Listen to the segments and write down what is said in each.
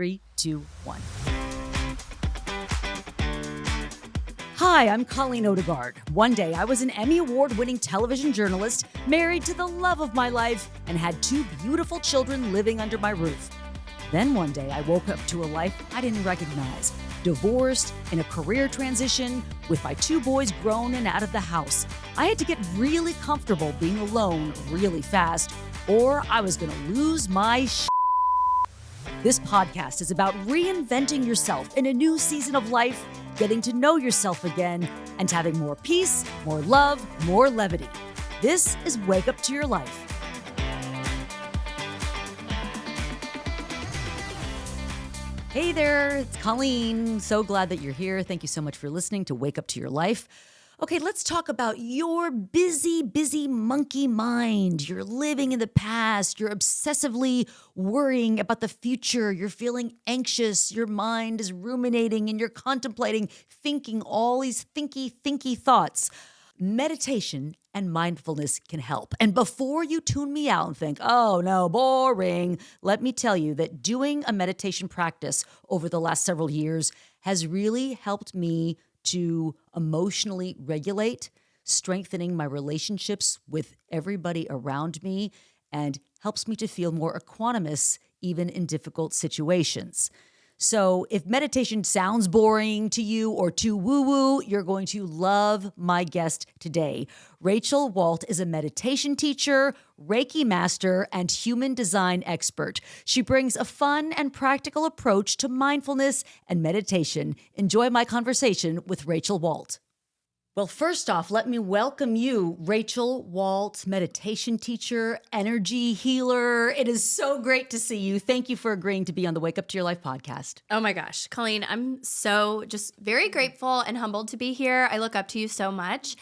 3, 2, 1. Hi, I'm Colleen Odegaard. One day, I was an Emmy Award-winning television journalist, married to the love of my life, and had 2 beautiful children living under my roof. Then one day, I woke up to a life I didn't recognize. Divorced, in a career transition, with my 2 boys grown and out of the house. I had to get really comfortable being alone really fast, or I was going to lose my shit. This podcast is about reinventing yourself in a new season of life, getting to know yourself again, and having more peace, more love, more levity. This is Wake Up to Your Life. Hey there, it's Colleen. So glad that you're here. Thank you so much for listening to Wake Up to Your Life. Okay, let's talk about your busy monkey mind. You're living in the past. You're obsessively worrying about the future. You're feeling anxious. Your mind is ruminating and you're contemplating, thinking all these thinky thoughts. Meditation and mindfulness can help. And before you tune me out and think, oh no, boring, let me tell you that doing a meditation practice over the last several years has really helped me to emotionally regulate, strengthening my relationships with everybody around me, and helps me to feel more equanimous even in difficult situations. So if meditation sounds boring to you or too woo-woo, you're going to love my guest today. Rachel Walt is a meditation teacher, Reiki Master, and human design expert. She brings a fun and practical approach to mindfulness and meditation. Enjoy my conversation with Rachel Walt. Well, first off, let me welcome you, Rachel Walt, meditation teacher, energy healer. It is so great to see you. Thank you for agreeing to be on the Wake Up to Your Life podcast. Oh my gosh, Colleen, I'm so just very grateful and humbled to be here. I look up to you so much.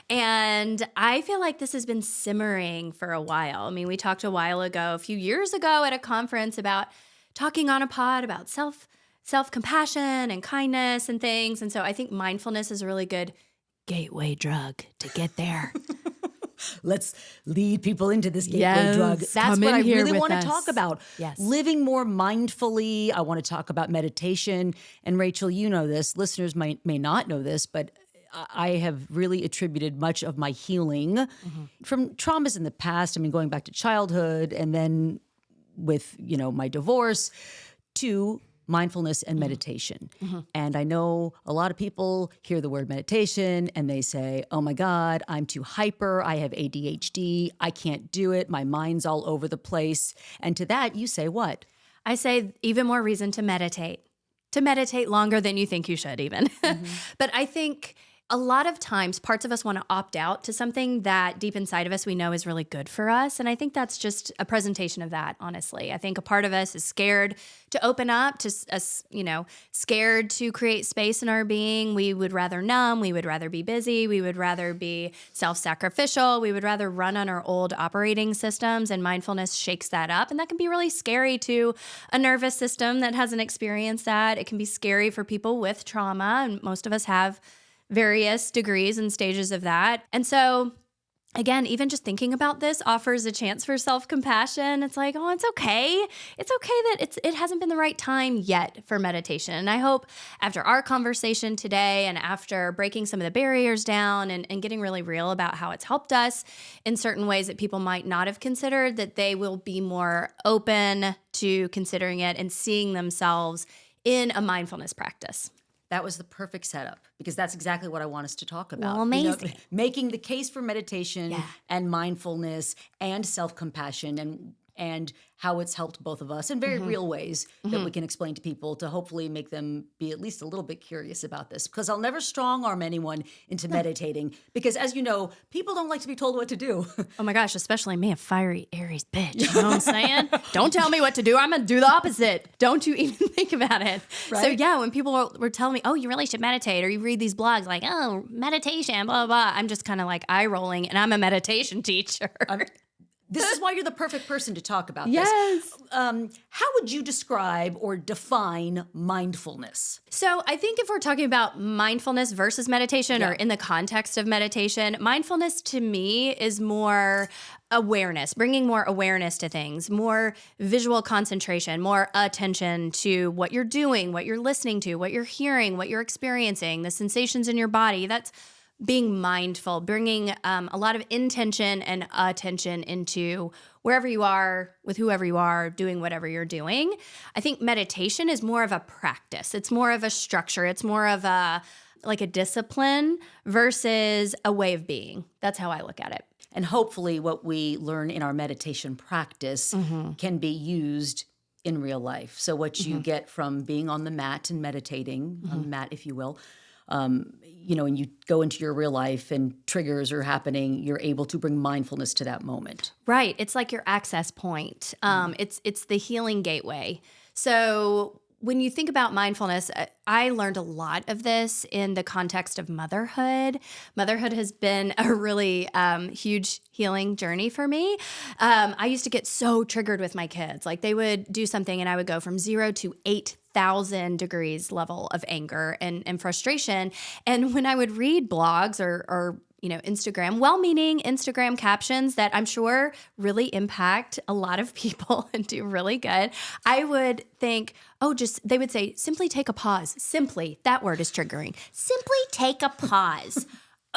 And I feel like this has been simmering for a while. I mean, we talked a few years ago at a conference about talking on a pod about self-compassion and kindness and things. And so I think mindfulness is a really good gateway drug to get there. Let's lead people into this gateway drug. That's what I really want to talk about. Yes. Living more mindfully. I want to talk about meditation. And Rachel, you know this. Listeners may not know this, but I have really attributed much of my healing from traumas in the past. I mean, going back to childhood and then with, my divorce to mindfulness and meditation. And I know a lot of people hear the word meditation and they say, oh my God, I'm too hyper. I have ADHD. I can't do it. My mind's all over the place. And to that, you say what? I say even more reason to meditate longer than you think you should even. But I think a lot of times parts of us want to opt out to something that deep inside of us we know is really good for us. And I think that's just a presentation of that, honestly. I think a part of us is scared to open up, scared to create space in our being. We would rather numb. We would rather be busy. We would rather be self-sacrificial. We would rather run on our old operating systems, and mindfulness shakes that up. And that can be really scary to a nervous system that hasn't experienced that. It can be scary for people with trauma, and most of us have various degrees and stages of that. And so, again, even just thinking about this offers a chance for self-compassion. It's like, oh, it's okay. It's okay that it hasn't been the right time yet for meditation. And I hope after our conversation today and after breaking some of the barriers down and getting really real about how it's helped us in certain ways that people might not have considered, that they will be more open to considering it and seeing themselves in a mindfulness practice. That was the perfect setup because that's exactly what I want us to talk about. Well, amazing. Making the case for meditation and mindfulness and self-compassion and how it's helped both of us in very real ways that we can explain to people to hopefully make them be at least a little bit curious about this. Because I'll never strong-arm anyone into meditating because, as you know, people don't like to be told what to do. Oh my gosh, especially me, a fiery Aries bitch. You know what I'm saying? Don't tell me what to do. I'm going to do the opposite. Don't you even think about it. Right? So yeah, when people were telling me, oh, you really should meditate, or you read these blogs like, oh, meditation, blah, blah, blah. I'm just kind of like eye rolling, and I'm a meditation teacher. This is why you're the perfect person to talk about Yes. this. How would you describe or define mindfulness? So I think if we're talking about mindfulness versus meditation or in the context of meditation, mindfulness to me is more awareness, bringing more awareness to things, more visual concentration, more attention to what you're doing, what you're listening to, what you're hearing, what you're experiencing, the sensations in your body. That's being mindful, bringing a lot of intention and attention into wherever you are, with whoever you are, doing whatever you're doing. I think meditation is more of a practice. It's more of a structure. It's more of a discipline versus a way of being. That's how I look at it. And hopefully what we learn in our meditation practice can be used in real life. So what you get from being on the mat and meditating, on the mat, if you will, and you go into your real life and triggers are happening, you're able to bring mindfulness to that moment. Right. It's like your access point. It's the healing gateway. So when you think about mindfulness, I learned a lot of this in the context of motherhood. Motherhood has been a really huge healing journey for me. I used to get so triggered with my kids. Like they would do something and I would go from 0 to 8,000 degrees level of anger and frustration. And when I would read blogs or Instagram, well-meaning Instagram captions that I'm sure really impact a lot of people and do really good, I would think, they would say, simply take a pause. Simply, that word is triggering. Simply take a pause.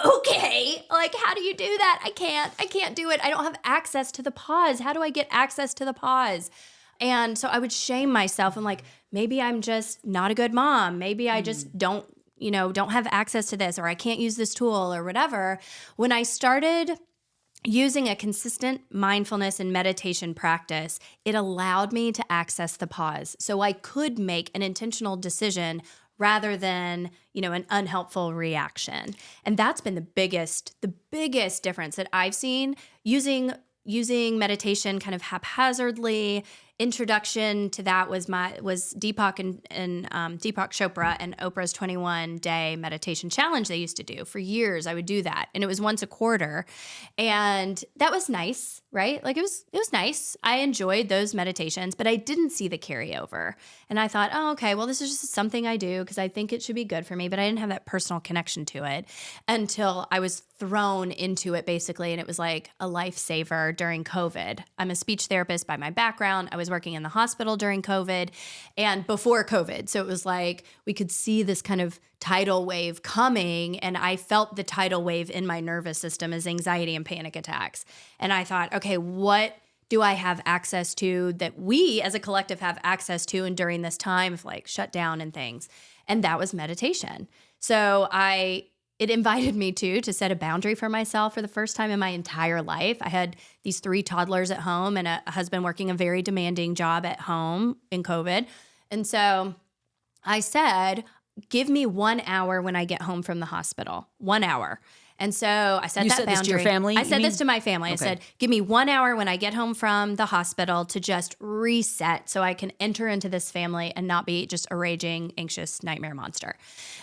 Okay, how do you do that? I can't do it. I don't have access to the pause. How do I get access to the pause? And so I would shame myself and maybe I'm just not a good mom. Maybe I just don't have access to this, or I can't use this tool or whatever. When I started using a consistent mindfulness and meditation practice, it allowed me to access the pause. So I could make an intentional decision rather than, an unhelpful reaction. And that's been the biggest difference that I've seen using meditation kind of haphazardly. Introduction to that was Deepak and Deepak Chopra and Oprah's 21-day meditation challenge they used to do. For years, I would do that. And it was once a quarter. And that was nice, right? It was nice. I enjoyed those meditations, but I didn't see the carryover. And I thought, okay, well, this is just something I do because I think it should be good for me. But I didn't have that personal connection to it until I was thrown into it, basically. And it was like a lifesaver during COVID. I'm a speech therapist by my background. I was working in the hospital during COVID and before COVID. So it was like we could see this kind of tidal wave coming, and I felt the tidal wave in my nervous system as anxiety and panic attacks. And I thought, okay, what do I have access to that we as a collective have access to and during this time of shutdown and things? And that was meditation. So it invited me to set a boundary for myself for the first time in my entire life. I had these 3 toddlers at home and a husband working a very demanding job at home in COVID. And so I said, give me 1 hour when I get home from the hospital, 1 hour. And so I set that boundary. You said this to your family? I said this to my family. Okay. I said, give me 1 hour when I get home from the hospital to just reset so I can enter into this family and not be just a raging, anxious nightmare monster.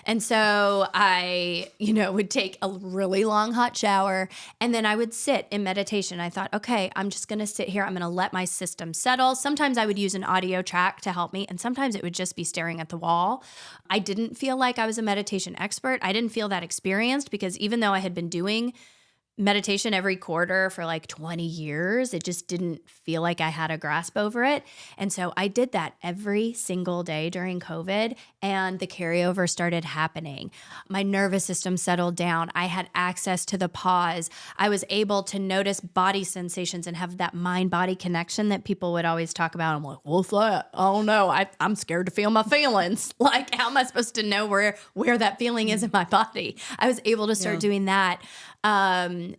And so I, would take a really long hot shower and then I would sit in meditation. I thought, okay, I'm just going to sit here. I'm going to let my system settle. Sometimes I would use an audio track to help me, and sometimes it would just be staring at the wall. I didn't feel like I was a meditation expert. I didn't feel that experienced because even though I had been doing meditation every quarter for 20 years, it just didn't feel like I had a grasp over it. And so I did that every single day during COVID, and the carryover started happening. My nervous system settled down. I had access to the pause. I was able to notice body sensations and have that mind-body connection that people would always talk about. I'm like, what's that? Oh no, I'm scared to feel my feelings. How am I supposed to know where that feeling is in my body? I was able to start doing that.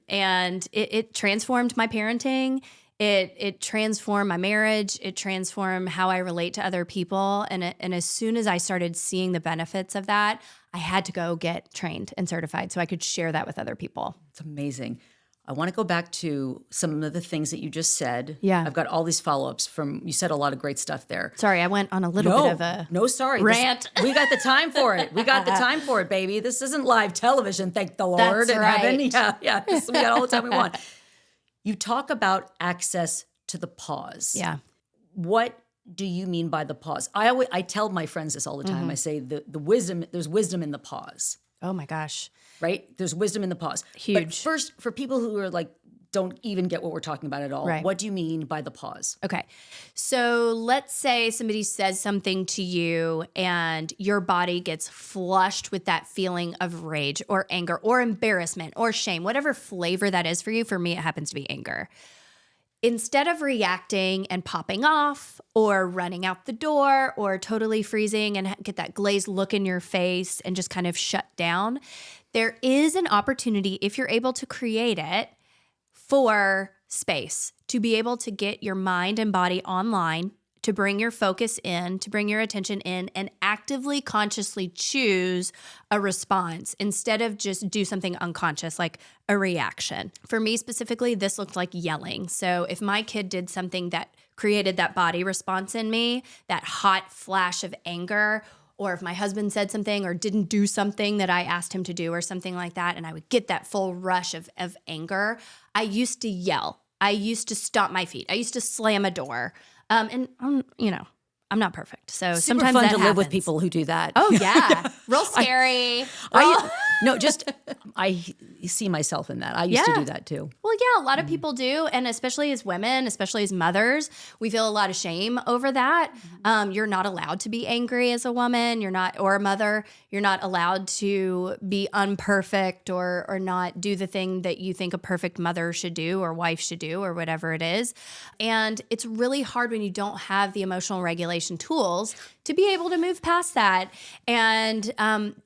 And it transformed my parenting. It transformed my marriage. It transformed how I relate to other people. And as soon as I started seeing the benefits of that, I had to go get trained and certified so I could share that with other people. It's amazing. I want to go back to some of the things that you just said. Yeah. I've got all these follow-ups you said a lot of great stuff there. Sorry, I went on a little bit of a rant. We got the time for it. We got the time for it, baby. This isn't live television, thank the Lord That's in right. heaven. Yeah. We got all the time we want. You talk about access to the pause. Yeah. What do you mean by the pause? I tell my friends this all the time. I say the wisdom, there's wisdom in the pause, Oh my gosh. right? There's wisdom in the pause. Huge. But first, for people who are like, don't even get what we're talking about at all, Right. what do you mean by the pause? Okay. So let's say somebody says something to you and your body gets flushed with that feeling of rage or anger or embarrassment or shame, whatever flavor that is for you. For me, it happens to be anger. Instead of reacting and popping off or running out the door or totally freezing and get that glazed look in your face and just kind of shut down, there is an opportunity, if you're able to create it, for space to be able to get your mind and body online, to bring your focus in, to bring your attention in, and actively, consciously choose a response instead of just do something unconscious like a reaction. For me specifically, this looked like yelling. So if my kid did something that created that body response in me, that hot flash of anger, or if my husband said something or didn't do something that I asked him to do or something like that, and I would get that full rush of anger, I used to yell. I used to stomp my feet. I used to slam a door. And I'm not perfect. So Super sometimes fun that to live with happens. people who do that. Oh yeah. Real scary. I see myself in that. I used to Yeah. do that too. Well, yeah, a lot of people do. And especially as women, especially as mothers, we feel a lot of shame over that. You're not allowed to be angry as a woman. Or a mother. You're not allowed to be unperfect or not do the thing that you think a perfect mother should do or wife should do or whatever it is. And it's really hard when you don't have the emotional regulation tools to be able to move past that. And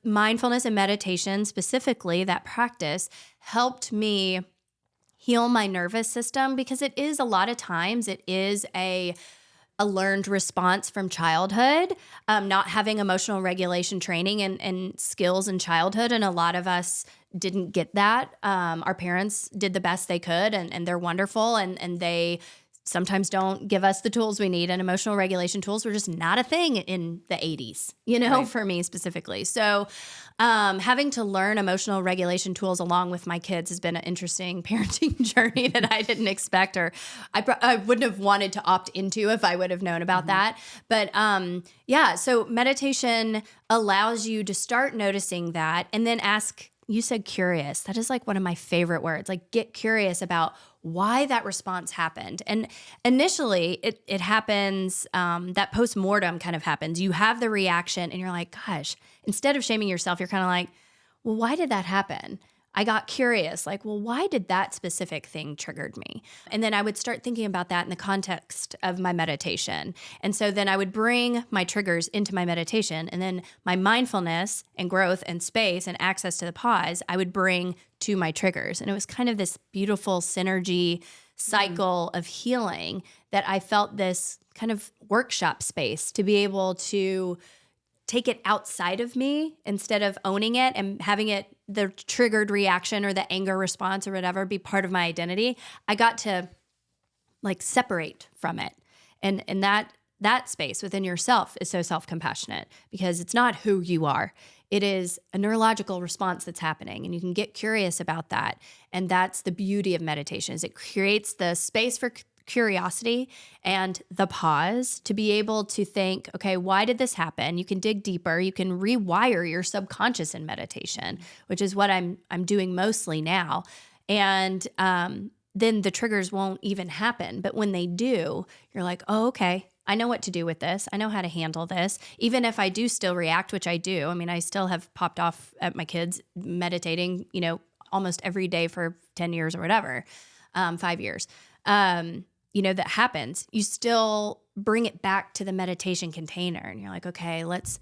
mindfulness and meditation, specifically that practice, helped me heal my nervous system, because it is a lot of times it is a learned response from childhood, not having emotional regulation training and skills in childhood. And a lot of us didn't get that. Our parents did the best they could, and they're wonderful, and they sometimes don't give us the tools we need, and emotional regulation tools were just not a thing in the 80s, Right. for me specifically. So having to learn emotional regulation tools along with my kids has been an interesting parenting journey that I didn't expect, or I wouldn't have wanted to opt into if I would have known about that. But so meditation allows you to start noticing that, and then ask. You said curious. That is like one of my favorite words. Like, get curious about why that response happened. And initially, it happens, that postmortem kind of happens. You have the reaction and you're like, gosh, instead of shaming yourself, you're kind of like, well, why did that happen? I got curious, like, well, why did that specific thing triggered me? And then I would start thinking about that in the context of my meditation. And so then I would bring my triggers into my meditation, and then my mindfulness and growth and space and access to the pause, I would bring to my triggers. And it was kind of this beautiful synergy cycle of healing that I felt this kind of workshop space to be able to take it outside of me instead of owning it and having it, the triggered reaction or the anger response or whatever, be part of my identity. I got to like separate from it. And that space within yourself is so self-compassionate, because it's not who you are. It is a neurological response that's happening, and you can get curious about that. And that's the beauty of meditation, is it creates the space for curiosity and the pause to be able to think, okay, why did this happen? You can dig deeper. You can rewire your subconscious in meditation, which is what I'm doing mostly now. And then the triggers won't even happen. But when they do, you're like, oh, okay, I know what to do with this. I know how to handle this. Even if I do still react, which I do. I mean, I still have popped off at my kids meditating, almost every day for 10 years or whatever, 5 years. That happens. You still bring it back to the meditation container, and you're like, okay, let's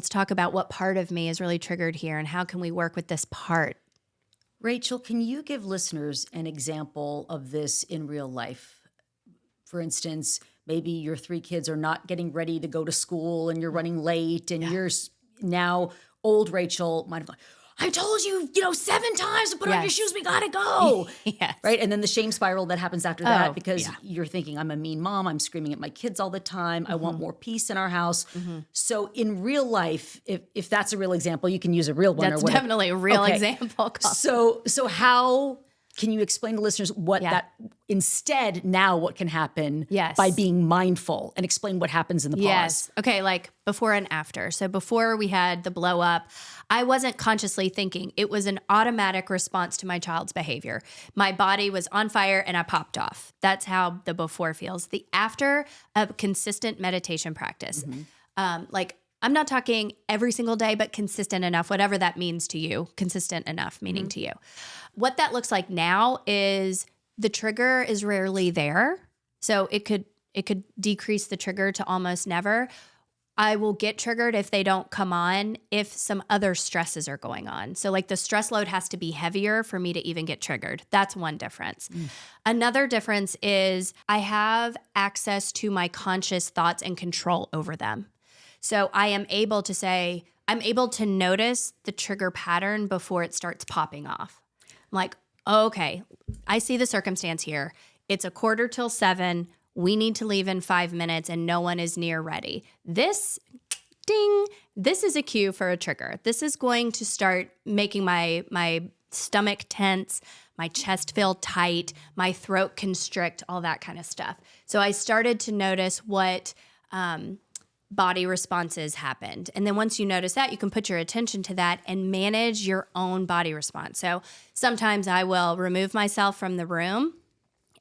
talk about what part of me is really triggered here, and how can we work with this part? Rachel, can you give listeners an example of this in real life? For instance, maybe your 3 kids are not getting ready to go to school and you're running late, and you're now old Rachel might have like, I told you, 7 times to put on your shoes. We got to go. Yes. Right. And then the shame spiral that happens after that, because you're thinking, I'm a mean mom. I'm screaming at my kids all the time. I want more peace in our house. So in real life, if that's a real example, you can use a real one. That's or whatever. definitely a real example. So how can you explain to listeners what that instead now what can happen by being mindful, and explain what happens in the pause? Yes. Okay, like before and after. So before we had the blow up, I wasn't consciously thinking. It was an automatic response to my child's behavior. My body was on fire and I popped off. That's how the before feels. The after of consistent meditation practice. Like I'm not talking every single day, but consistent enough, whatever that means to you, consistent enough meaning to you. What that looks like now is the trigger is rarely there. So it could decrease the trigger to almost never. I will get triggered if they don't come on if some other stresses are going on. So like the stress load has to be heavier for me to even get triggered. That's one difference. Another difference is I have access to my conscious thoughts and control over them. So I am able to say, I'm able to notice the trigger pattern before it starts popping off. I'm like, okay, I see the circumstance here. It's 6:45. We need to leave in 5 minutes and no one is near ready. This, ding, this is a cue for a trigger. This is going to start making my stomach tense, my chest feel tight, my throat constrict, all that kind of stuff. So I started to notice what body responses happened. And then once you notice that, you can put your attention to that and manage your own body response. So sometimes I will remove myself from the room,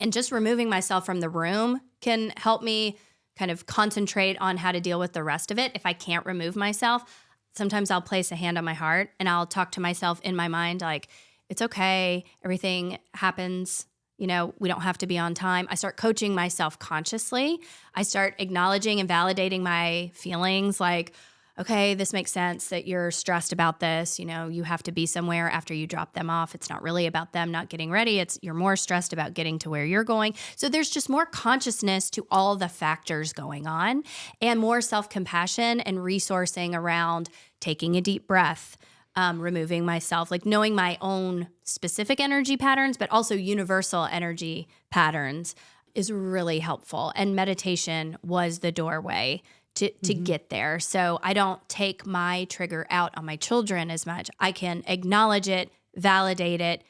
and just removing myself from the room can help me kind of concentrate on how to deal with the rest of it. If I can't remove myself, sometimes I'll place a hand on my heart and I'll talk to myself in my mind like, it's okay, everything happens. You know, we don't have to be on time. I start coaching myself consciously. I start acknowledging and validating my feelings like, okay, this makes sense that you're stressed about this. You know, you have to be somewhere after you drop them off. It's not really about them not getting ready. You're more stressed about getting to where you're going. So there's just more consciousness to all the factors going on and more self-compassion and resourcing around taking a deep breath, removing myself, like knowing my own specific energy patterns, but also universal energy patterns is really helpful. And meditation was the doorway to get there. So I don't take my trigger out on my children as much. I can acknowledge it, validate it,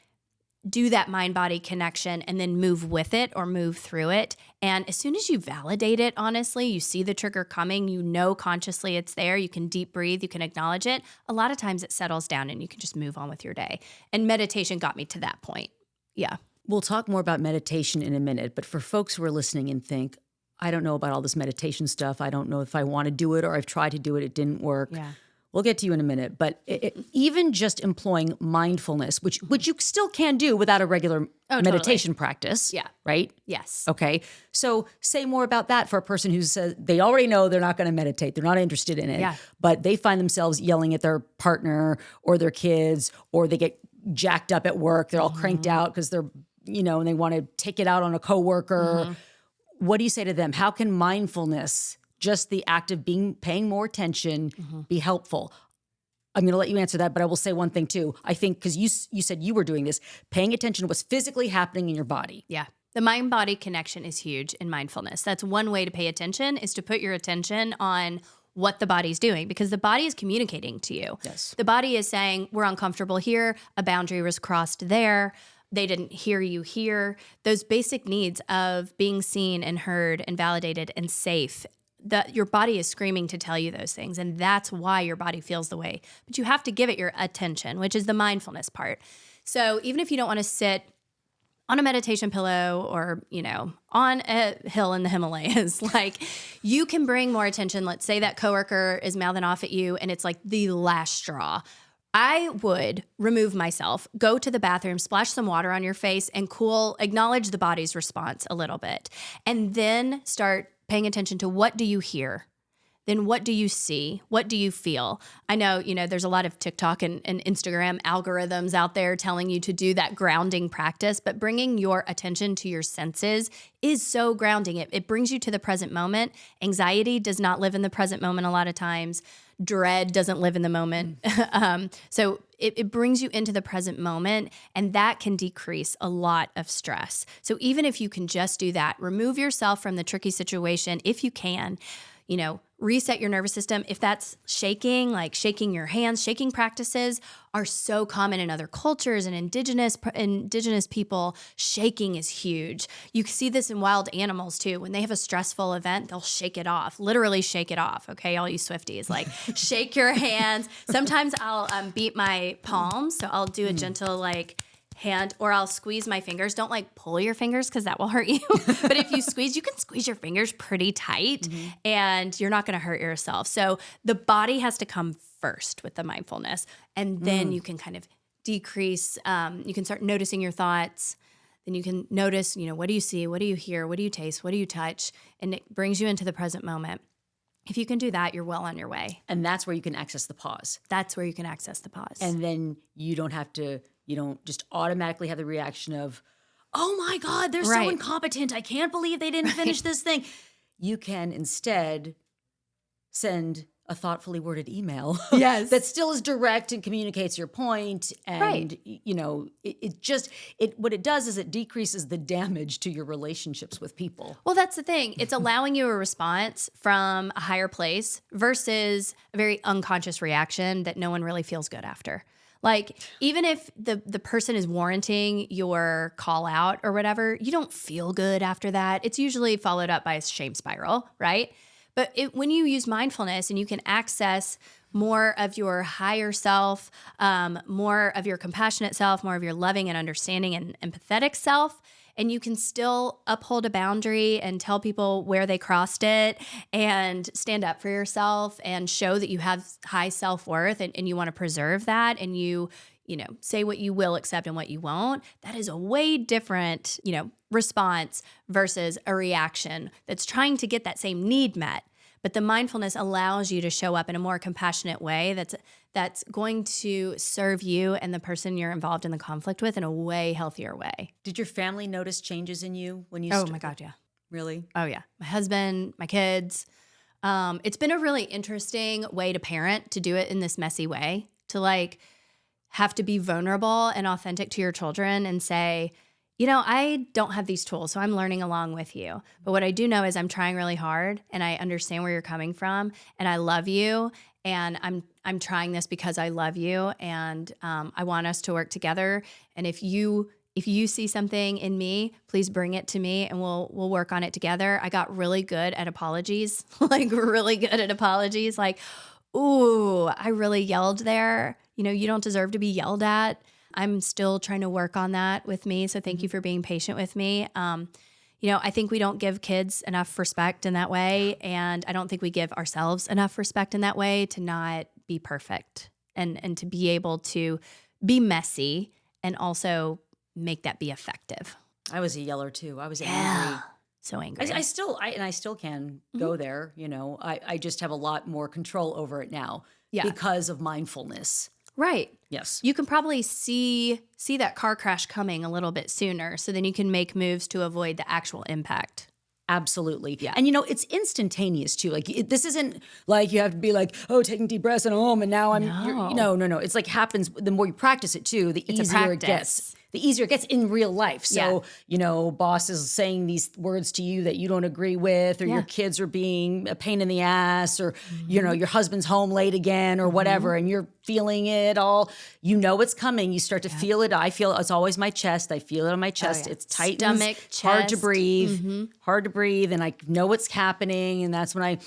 do that mind-body connection, and then move with it or move through it. And as soon as you validate it, honestly, you see the trigger coming, you know consciously it's there, you can deep breathe, you can acknowledge it. A lot of times it settles down and you can just move on with your day. And meditation got me to that point. Yeah. We'll talk more about meditation in a minute, but for folks who are listening and think, I don't know about all this meditation stuff. I don't know if I want to do it, or I've tried to do it. It didn't work. Yeah. We'll get to you in a minute. But even just employing mindfulness, which you still can do without a regular meditation practice. Yeah. Right? Yes. Okay. So say more about that for a person who says they already know they're not going to meditate. They're not interested in it. But they find themselves yelling at their partner or their kids, or they get jacked up at work. They're all cranked out because they're, and they want to take it out on a coworker. What do you say to them? How can mindfulness, just the act of paying more attention, be helpful? I'm going to let you answer that, but I will say one thing too. I think, because you said you were doing this, paying attention to what's physically happening in your body. Yeah. The mind-body connection is huge in mindfulness. That's one way to pay attention, is to put your attention on what the body's doing, because the body is communicating to you. Yes. The body is saying, we're uncomfortable here, a boundary was crossed there, they didn't hear you here. Those basic needs of being seen and heard and validated and safe, that your body is screaming to tell you those things. And that's why your body feels the way. But you have to give it your attention, which is the mindfulness part. So even if you don't want to sit on a meditation pillow or, on a hill in the Himalayas, like you can bring more attention. Let's say that coworker is mouthing off at you and it's like the last straw. I would remove myself, go to the bathroom, splash some water on your face and acknowledge the body's response a little bit. And then start paying attention to, what do you hear? Then what do you see? What do you feel? I know, there's a lot of TikTok and Instagram algorithms out there telling you to do that grounding practice, but bringing your attention to your senses is so grounding. It brings you to the present moment. Anxiety does not live in the present moment a lot of times. Dread doesn't live in the moment. So it brings you into the present moment, and that can decrease a lot of stress. So even if you can just do that, remove yourself from the tricky situation if you can. reset your nervous system. If that's shaking, like shaking your hands, shaking practices are so common in other cultures and indigenous people. Shaking is huge. You see this in wild animals too. When they have a stressful event, they'll shake it off, literally shake it off. Okay, all you Swifties, like shake your hands. Sometimes I'll beat my palms. So I'll do a gentle hand, or I'll squeeze my fingers. Don't pull your fingers because that will hurt you. But if you squeeze, you can squeeze your fingers pretty tight and you're not going to hurt yourself. So the body has to come first with the mindfulness. And then you can kind of decrease, you can start noticing your thoughts. Then you can notice, what do you see? What do you hear? What do you taste? What do you touch? And it brings you into the present moment. If you can do that, you're well on your way. And that's where you can access the pause. That's where you can access the pause. And then you don't just automatically have the reaction of, oh my God, they're so incompetent. I can't believe they didn't finish this thing. You can instead send a thoughtfully worded email that still is direct and communicates your point. And, what it does is it decreases the damage to your relationships with people. Well, that's the thing. It's allowing you a response from a higher place versus a very unconscious reaction that no one really feels good after. Even if the person is warranting your call out or whatever, you don't feel good after that. It's usually followed up by a shame spiral, right? But when you use mindfulness and you can access more of your higher self, more of your compassionate self, more of your loving and understanding and empathetic self, and you can still uphold a boundary and tell people where they crossed it and stand up for yourself and show that you have high self-worth and you want to preserve that, and you say what you will accept and what you won't. That is a way different, response versus a reaction that's trying to get that same need met. But the mindfulness allows you to show up in a more compassionate way that's going to serve you and the person you're involved in the conflict with in a way healthier way. Did your family notice changes in you when you Oh my God, yeah. Really? Oh yeah. My husband, my kids. It's been a really interesting way to parent, to do it in this messy way, to have to be vulnerable and authentic to your children and say, I don't have these tools, so I'm learning along with you. But what I do know is I'm trying really hard, and I understand where you're coming from, and I love you, and I'm trying this because I love you, and I want us to work together. And if you see something in me, please bring it to me, and we'll work on it together. I got really good at apologies, really good at apologies. Ooh, I really yelled there. You don't deserve to be yelled at. I'm still trying to work on that with me. So thank you for being patient with me. I think we don't give kids enough respect in that way. And I don't think we give ourselves enough respect in that way to not be perfect and to be able to be messy and also make that be effective. I was a yeller too. I was angry. So angry. I still can go there. I just have a lot more control over it now because of mindfulness. Right. Yes. You can probably see that car crash coming a little bit sooner, so then you can make moves to avoid the actual impact. Absolutely. Yeah. And it's instantaneous too. This isn't you have to be taking deep breaths and and now I'm no. It's happens the more you practice it too, the easier it gets. The easier it gets in real life. So, boss is saying these words to you that you don't agree with, or your kids are being a pain in the ass, or, your husband's home late again or whatever, and you're feeling it all. It's coming. You start to feel it. I feel it's always my chest. I feel it on my chest. It's tight. Stomach, chest. Hard to breathe. And I know what's happening. And that's when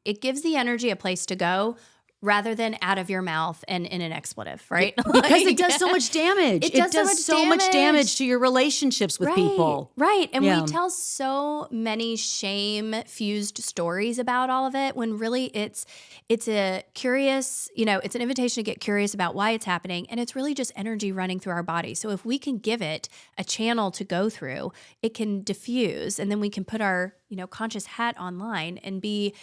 It gives the energy a place to go, rather than out of your mouth and in an expletive, right? Because it does so much damage. It does so much damage to your relationships with people. Right. And we tell so many shame-fused stories about all of it, when really it's a curious, it's an invitation to get curious about why it's happening. And it's really just energy running through our body. So if we can give it a channel to go through, it can diffuse, and then we can put our, conscious hat online and be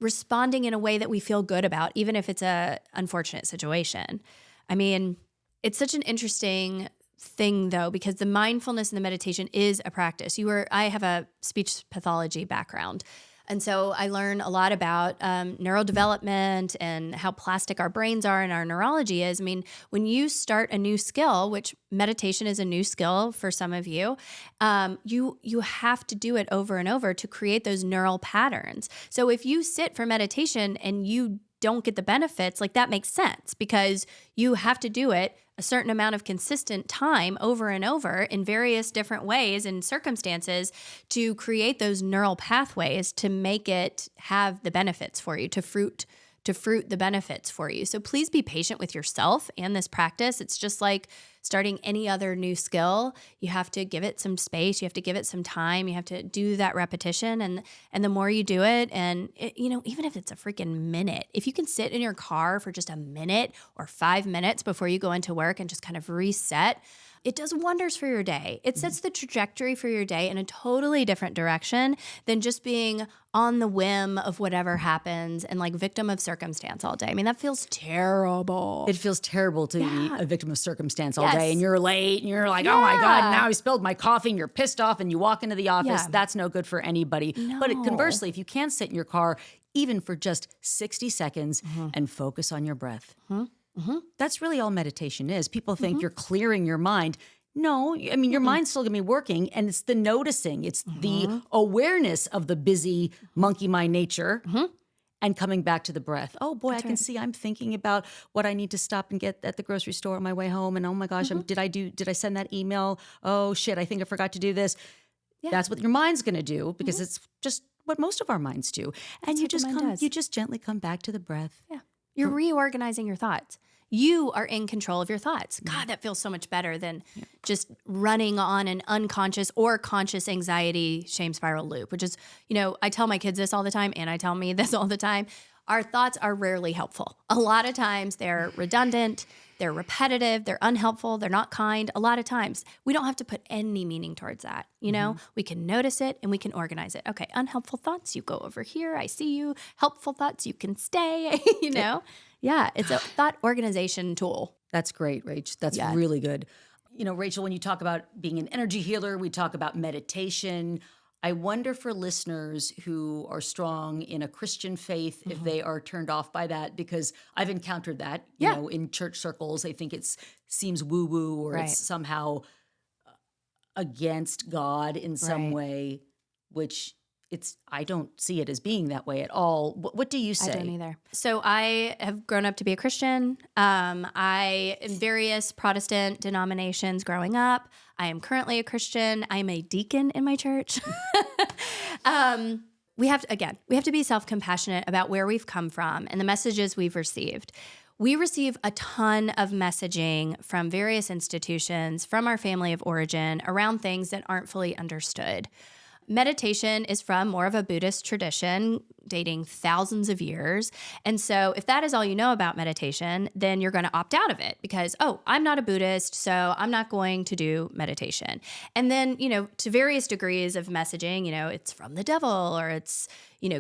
responding in a way that we feel good about, even if it's a unfortunate situation. I mean, it's such an interesting thing though, because the mindfulness and the meditation is a practice. I have a speech pathology background. And so I learn a lot about neurodevelopment and how plastic our brains are and our neurology is. I mean, when you start a new skill, which meditation is a new skill for some of you, you have to do it over and over to create those neural patterns. So if you sit for meditation and you don't get the benefits, like that makes sense because you have to do it a certain amount of consistent time over and over in various different ways and circumstances to create those neural pathways to make it have the benefits for you, to fruit the benefits for you. So please be patient with yourself and this practice. It's just like starting any other new skill. You have to give it some space. You have to give it some time. You have to do that repetition. And the more you do it, and even if it's a freaking minute, if you can sit in your car for just a minute or 5 minutes before you go into work and just kind of reset, it does wonders for your day. It sets the trajectory for your day in a totally different direction than just being on the whim of whatever happens and like victim of circumstance all day. I mean, that feels terrible. It feels terrible to be a victim of circumstance all day, and you're late and you're like, oh my God, now I spilled my coffee, and you're pissed off and you walk into the office. That's no good for anybody. No. But conversely, if you can sit in your car even for just 60 seconds and focus on your breath, that's really all meditation is. People think you're clearing your mind. No, I mean, your mind's still going to be working, and it's the noticing. It's the awareness of the busy monkey mind nature and coming back to the breath. Oh boy, I can see I'm thinking about what I need to stop and get at the grocery store on my way home. And oh my gosh, did I send that email? Oh shit, I think I forgot to do this. Yeah. That's what your mind's going to do because it's just what most of our minds do. And you just gently come back to the breath. Yeah. You're reorganizing your thoughts. You are in control of your thoughts. God, that feels so much better than just running on an unconscious or conscious anxiety shame spiral loop, which is, I tell my kids this all the time, and I tell me this all the time. Our thoughts are rarely helpful. A lot of times they're redundant, they're repetitive, they're unhelpful, they're not kind. A lot of times we don't have to put any meaning towards that. We can notice it and we can organize it. Okay, unhelpful thoughts, you go over here. I see you. Helpful thoughts, you can stay, Yeah, it's a thought organization tool. That's great, Rach. That's really good. Rachel, when you talk about being an energy healer, we talk about meditation. I wonder for listeners who are strong in a Christian faith, if they are turned off by that, because I've encountered that, in church circles. They think it seems woo-woo or it's somehow against God in some way, which I don't see it as being that way at all. What do you say? I don't either. So I have grown up to be a Christian. I in various Protestant denominations growing up. I am currently a Christian. I am a deacon in my church. We have to be self-compassionate about where we've come from and the messages we've received. We receive a ton of messaging from various institutions, from our family of origin, around things that aren't fully understood. Meditation is from more of a Buddhist tradition dating thousands of years. And so if that is all you know about meditation, then you're going to opt out of it because, I'm not a Buddhist, so I'm not going to do meditation. And then, to various degrees of messaging, it's from the devil or it's,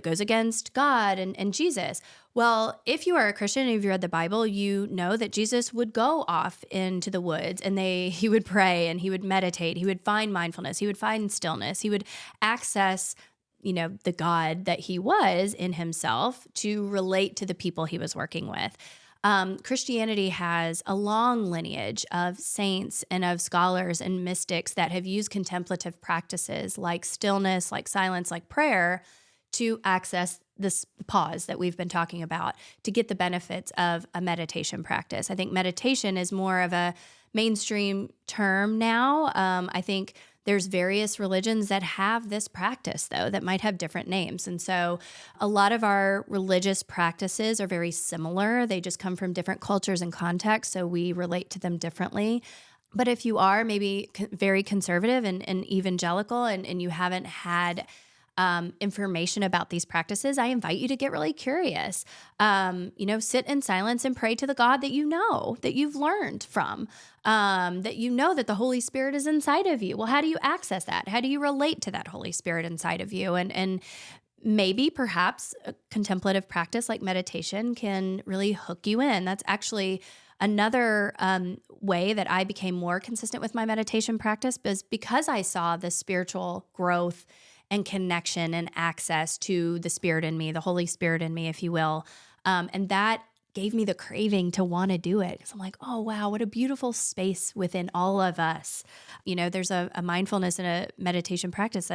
goes against God and Jesus. Well, if you are a Christian and you've read the Bible, you know that Jesus would go off into the woods and he would pray and he would meditate. He would find mindfulness. He would find stillness. He would access, the God that he was in himself to relate to the people he was working with. Christianity has a long lineage of saints and of scholars and mystics that have used contemplative practices like stillness, like silence, like prayer to access this pause that we've been talking about to get the benefits of a meditation practice. I think meditation is more of a mainstream term now. I think there's various religions that have this practice, though, that might have different names. And so a lot of our religious practices are very similar. They just come from different cultures and contexts, so we relate to them differently. But if you are maybe very conservative and evangelical and you haven't had information about these practices, I invite you to get really curious. Sit in silence and pray to the God that that you've learned from, that that the Holy Spirit is inside of you. Well, how do you access that? How do you relate to that Holy Spirit inside of you? And maybe perhaps a contemplative practice like meditation can really hook you in. That's actually another way that I became more consistent with my meditation practice because I saw the spiritual growth and connection and access to the Spirit in me, the Holy Spirit in me, if you will. And that gave me the craving to want to do it. Because I'm like, oh, wow, what a beautiful space within all of us. There's a mindfulness and a meditation practice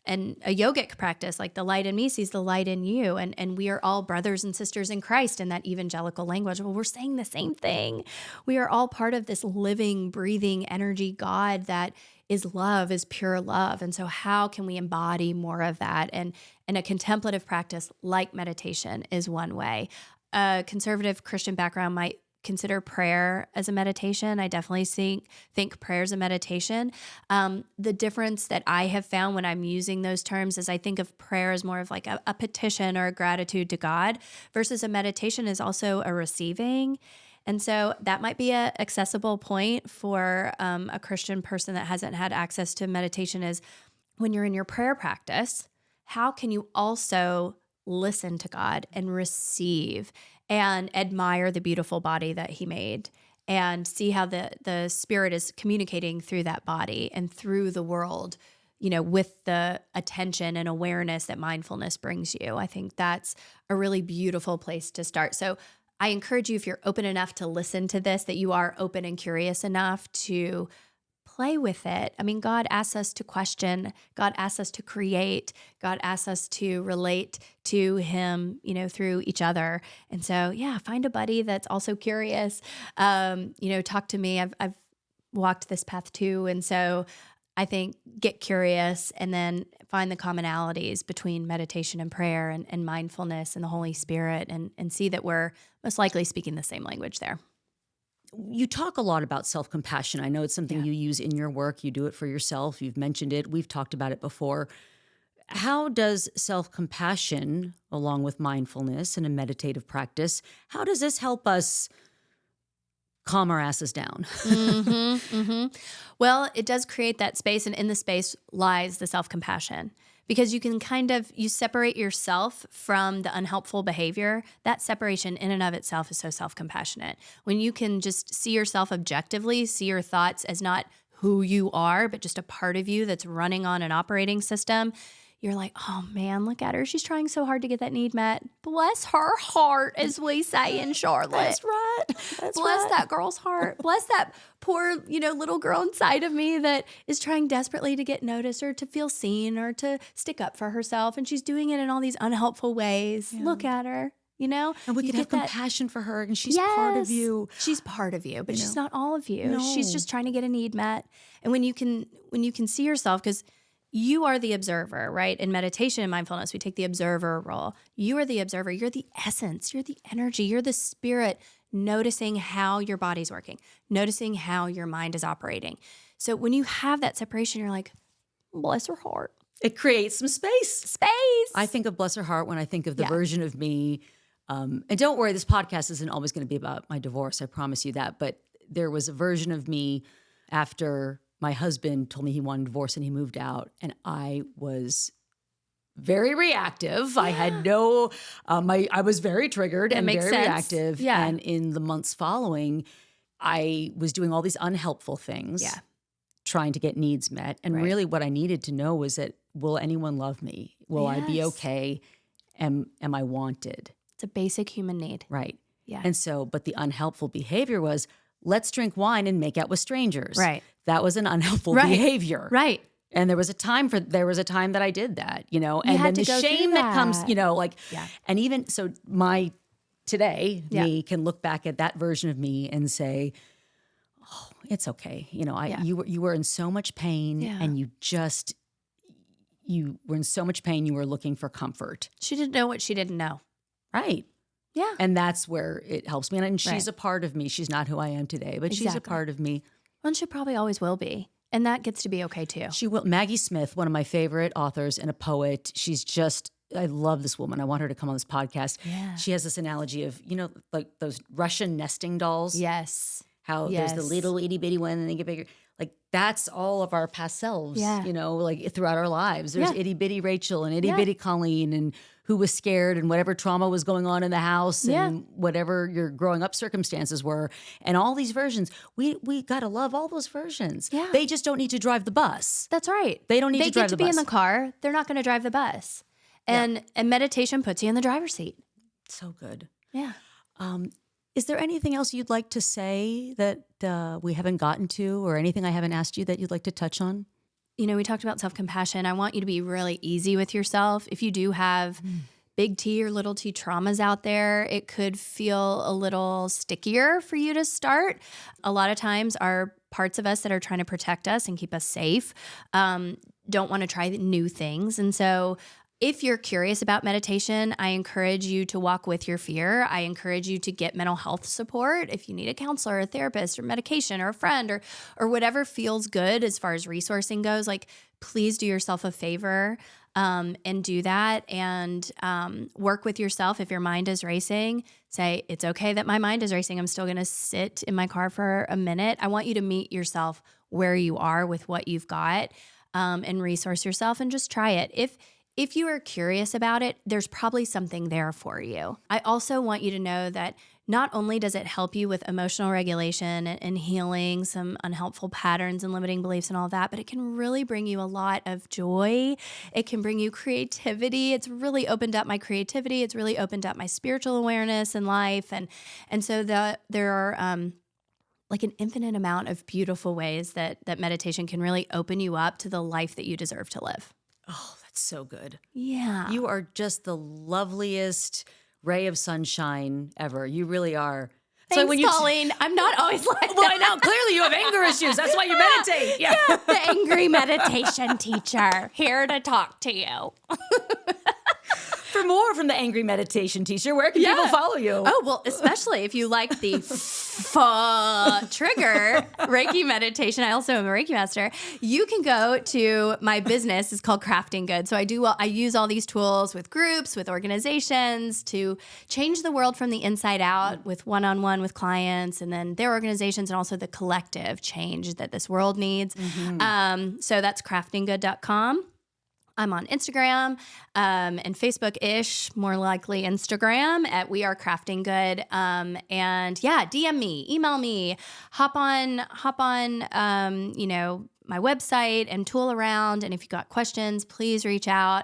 and a yogic practice, like the light in me sees the light in you. And we are all brothers and sisters in Christ in that evangelical language. Well, we're saying the same thing. We are all part of this living, breathing energy God that is love, is pure love. And so how can we embody more of that? And a contemplative practice like meditation is one way. A conservative Christian background might consider prayer as a meditation. I definitely think prayer is a meditation. The difference that I have found when I'm using those terms is I think of prayer as more of like a petition or a gratitude to God versus a meditation is also a receiving. And so that might be an accessible point for a Christian person that hasn't had access to meditation is when you're in your prayer practice, how can you also listen to God and receive and admire the beautiful body that he made and see how the Spirit is communicating through that body and through the world, with the attention and awareness that mindfulness brings you. I think that's a really beautiful place to start. So I encourage you, if you're open enough to listen to this, that you are open and curious enough to play with it. I mean, God asks us to question. God asks us to create. God asks us to relate to him, through each other. And so, find a buddy that's also curious. Talk to me. I've walked this path too. And so I think get curious and then find the commonalities between meditation and prayer and mindfulness and the Holy Spirit and see that we're most likely speaking the same language there. You talk a lot about self-compassion. I know it's something you use in your work. You do it for yourself. You've mentioned it. We've talked about it before. How does self-compassion, along with mindfulness and a meditative practice, how does this help us calm our asses down? Well, it does create that space, and in the space lies the self-compassion. Because you can you separate yourself from the unhelpful behavior. That separation in and of itself is so self-compassionate. When you can just see yourself objectively, see your thoughts as not who you are, but just a part of you that's running on an operating system, you're like, oh man, look at her. She's trying so hard to get that need met. Bless her heart, as we say in Charlotte. That's right. Bless that girl's heart. Bless that poor, little girl inside of me that is trying desperately to get noticed or to feel seen or to stick up for herself. And she's doing it in all these unhelpful ways. Yeah. Look at her. And we can have compassion for her, and she's part of you. She's part of you, but she's not all of you. No. She's just trying to get a need met. And when you can see yourself, because you are the observer, right? In meditation and mindfulness, we take the observer role. You are the observer. You're the essence. You're the energy. You're the spirit noticing how your body's working, noticing how your mind is operating. So when you have that separation, you're like, bless her heart. It creates some space. I think of bless her heart when I think of the version of me. And don't worry, this podcast isn't always going to be about my divorce. I promise you that. But there was a version of me after my husband told me he wanted a divorce and he moved out, and I was very reactive. I had I was very triggered and very reactive. Yeah. And in the months following, I was doing all these unhelpful things, trying to get needs met. And really what I needed to know was that, will anyone love me? Will I be okay? Am I wanted? It's a basic human need. Right. Yeah. And so, but the unhelpful behavior was, let's drink wine and make out with strangers. Right. That was an unhelpful behavior. Right. And there was a time that I did that, and then the shame that comes, and even so me can look back at that version of me and say, oh, it's okay. You were in so much pain and you were in so much pain. You were looking for comfort. She didn't know what she didn't know. Right. Yeah. And that's where it helps me. And she's a part of me. She's not who I am today, but she's a part of me. And she probably always will be. And that gets to be okay too. She will. Maggie Smith, one of my favorite authors and a poet. I love this woman. I want her to come on this podcast. Yeah. She has this analogy of, like those Russian nesting dolls. Yes. How there's the little itty bitty one and they get bigger. like that's all of our past selves, Yeah. like throughout our lives. There's Yeah. itty bitty Rachel and itty bitty Colleen, and who was scared and whatever trauma was going on in the house and whatever your growing up circumstances were. And all these versions, we got to love all those versions. Yeah. They just don't need to drive the bus. That's right. They don't need to drive the bus. They get to be in the car. They're not going to drive the bus. And meditation puts you in the driver's seat. So good. Yeah. Is there anything else you'd like to say that we haven't gotten to, or anything I haven't asked you that you'd like to touch on? We talked about self-compassion. I want you to be really easy with yourself. If you do have big T or little t traumas out there, it could feel a little stickier for you to start. A lot of times our parts of us that are trying to protect us and keep us safe don't want to try new things. And so if you're curious about meditation, I encourage you to walk with your fear. I encourage you to get mental health support if you need a counselor, a therapist, or medication, or a friend, or whatever feels good as far as resourcing goes. Like, please do yourself a favor and do that, and work with yourself. If your mind is racing, say, it's okay that my mind is racing. I'm still going to sit in my car for a minute. I want you to meet yourself where you are with what you've got, and resource yourself and just try it. If you are curious about it, there's probably something there for you. I also want you to know that not only does it help you with emotional regulation and healing some unhelpful patterns and limiting beliefs and all that, but it can really bring you a lot of joy. It can bring you creativity. It's really opened up my creativity. It's really opened up my spiritual awareness in life. And so there are like an infinite amount of beautiful ways that meditation can really open you up to the life that you deserve to live. Oh, that's so good. Yeah. You are just the loveliest ray of sunshine ever. You really are. Thanks, so when you Colleen. I'm not always like that. Well, I know. Clearly you have anger issues. That's why you meditate. Yeah. The angry meditation teacher here to talk to you. For more from the Angry Meditation Teacher, where can people follow you? Oh, well, especially if you like the trigger Reiki meditation. I also am a Reiki Master. You can go to my business. It's called Craftingood. So I use all these tools with groups, with organizations to change the world from the inside out, with one-on-one with clients, and then their organizations, and also the collective change that this world needs. So that's craftingood.com. I'm on Instagram and Facebook-ish, more likely Instagram at We Are Crafting Good. And DM me, email me, hop on, my website and tool around. And if you got questions, please reach out.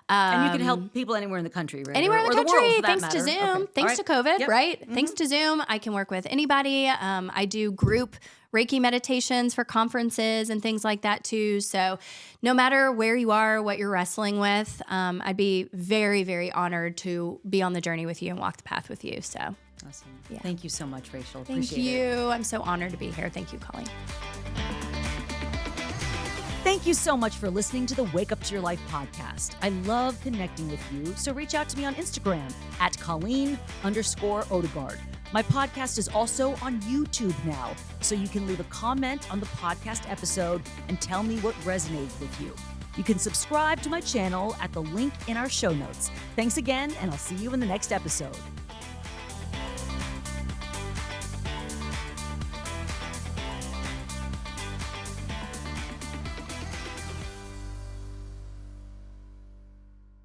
And you can help people anywhere in the country, right? Anywhere in the country, world, thanks to Zoom, okay. thanks to COVID, right? Mm-hmm. Thanks to Zoom, I can work with anybody. I do group Reiki meditations for conferences and things like that too. So no matter where you are, what you're wrestling with, I'd be very, very honored to be on the journey with you and walk the path with you. So awesome. Yeah. Thank you so much, Rachel. Thank Appreciate you. it. I'm so honored to be here. Thank you, Colleen. Thank you so much for listening to the Wake Up to Your Life podcast. I love connecting with you, so reach out to me on Instagram at Colleen_Odegaard. My podcast is also on YouTube now, so you can leave a comment on the podcast episode and tell me what resonated with you. You can subscribe to my channel at the link in our show notes. Thanks again, and I'll see you in the next episode.